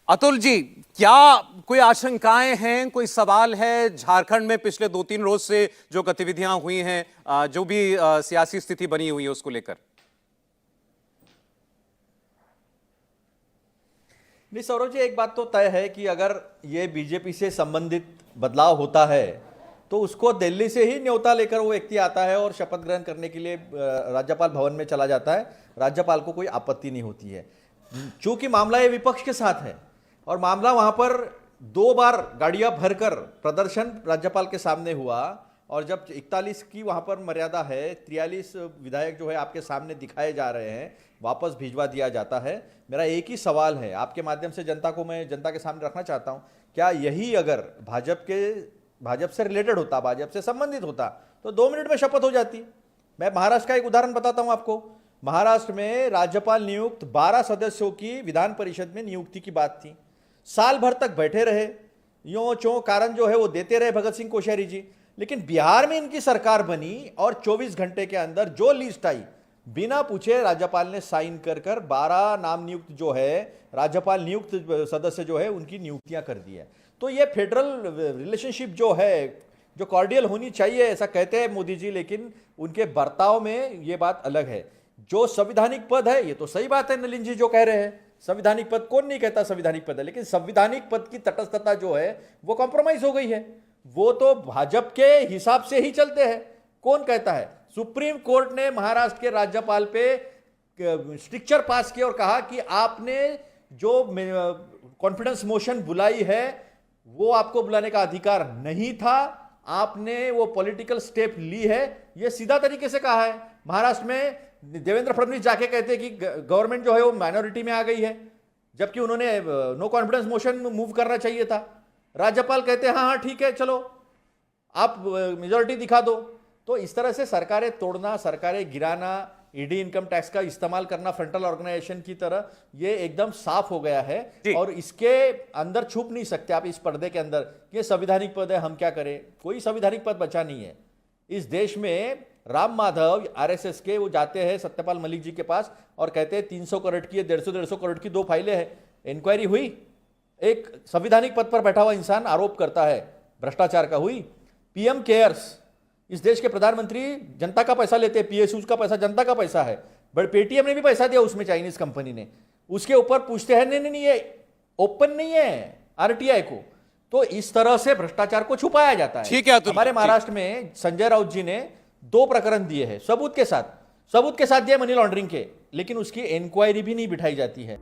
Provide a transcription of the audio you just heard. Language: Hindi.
अतुल जी, क्या कोई आशंकाएं हैं, कोई सवाल है? झारखंड में पिछले 2-3 रोज से जो गतिविधियां हुई हैं, जो भी सियासी स्थिति बनी हुई है उसको लेकर। नहीं सौरभ जी, एक बात तो तय है कि अगर ये बीजेपी से संबंधित बदलाव होता है तो उसको दिल्ली से ही न्योता लेकर वो व्यक्ति आता है और शपथ ग्रहण करने के लिए राज्यपाल भवन में चला जाता है। राज्यपाल को कोई आपत्ति नहीं होती है। चूंकि मामला ये विपक्ष के साथ है और मामला वहां पर 2 बार गाड़ियां भरकर प्रदर्शन राज्यपाल के सामने हुआ और जब 41 की वहां पर मर्यादा है, 43 विधायक जो है आपके सामने दिखाए जा रहे हैं, वापस भिजवा दिया जाता है। मेरा एक ही सवाल है, आपके माध्यम से जनता को मैं जनता के सामने रखना चाहता हूं, क्या यही अगर भाजपा से रिलेटेड होता, भाजपा से संबंधित होता तो 2 मिनट में शपथ हो जाती। मैं महाराष्ट्र का एक उदाहरण बताता हूं आपको। महाराष्ट्र में राज्यपाल नियुक्त 12 सदस्यों की विधान परिषद में नियुक्ति की बात थी। साल भर तक बैठे रहे, यो चो कारण जो है वो देते रहे भगत सिंह कोश्यारी जी। लेकिन बिहार में इनकी सरकार बनी और 24 घंटे के अंदर जो लिस्ट आई, बिना पूछे राज्यपाल ने साइन कर 12 नाम नियुक्त जो है राज्यपाल नियुक्त सदस्य जो है उनकी नियुक्तियां कर दी है। तो ये फेडरल रिलेशनशिप जो है, जो कॉर्डियल होनी चाहिए ऐसा कहते हैं मोदी जी, लेकिन उनके बर्ताव में ये बात अलग है। जो संवैधानिक पद है, ये तो सही बात है नलिन जी जो कह रहे हैं, संवैधानिक पद कौन नहीं कहता संवैधानिक पद है, लेकिन संवैधानिक पद की तटस्थता जो है वो कॉम्प्रोमाइज हो गई है। वो तो भाजपा के हिसाब से ही चलते हैं। कौन कहता है? सुप्रीम कोर्ट ने महाराष्ट्र के राज्यपाल पे स्ट्रिक्चर पास किया और कहा कि आपने जो कॉन्फिडेंस मोशन बुलाई है वो आपको बुलाने का अधिकार नहीं था, आपने वो पॉलिटिकल स्टेप ली है। ये सीधा तरीके से कहा है। महाराष्ट्र में देवेंद्र फडणवीस जाके कहते हैं कि गवर्नमेंट जो है वो माइनॉरिटी में आ गई है, जबकि उन्होंने नो कॉन्फिडेंस मोशन मूव करना चाहिए था। राज्यपाल कहते हैं हाँ हाँ ठीक है, चलो आप मेजॉरिटी दिखा दो। तो इस तरह से सरकारें तोड़ना, सरकारें गिराना, ईडी इनकम टैक्स का इस्तेमाल करना फ्रंटल ऑर्गेनाइजेशन की तरह, ये एकदम साफ हो गया है और इसके अंदर छुप नहीं सकते आप इस पर्दे के अंदर। ये संवैधानिक पद है, हम क्या करें? कोई संवैधानिक पद बचा नहीं है इस देश में। राम माधव आरएसएस के वो जाते हैं सत्यपाल मलिक जी के पास और कहते हैं 300 करोड़ की, 150 करोड़ की 2 फाइलें हैं, इंक्वायरी हुई। एक संवैधानिक पद पर बैठा हुआ इंसान आरोप करता है भ्रष्टाचार का, हुई। पीएम केयर्स, इस देश के प्रधानमंत्री जनता का पैसा लेते हैं, पीएसयू का पैसा जनता का पैसा है, बट पेटीएम ने भी पैसा दिया उसमें, चाइनीज कंपनी ने। उसके ऊपर पूछते हैं नहीं, ये ओपन नहीं है आरटीआई को। तो इस तरह से भ्रष्टाचार को छुपाया जाता है। ठीक है। हमारे महाराष्ट्र में संजय राउत जी ने 2 प्रकरण दिए हैं सबूत के साथ दिए मनी लॉन्ड्रिंग के, लेकिन उसकी इंक्वायरी भी नहीं बिठाई जाती है।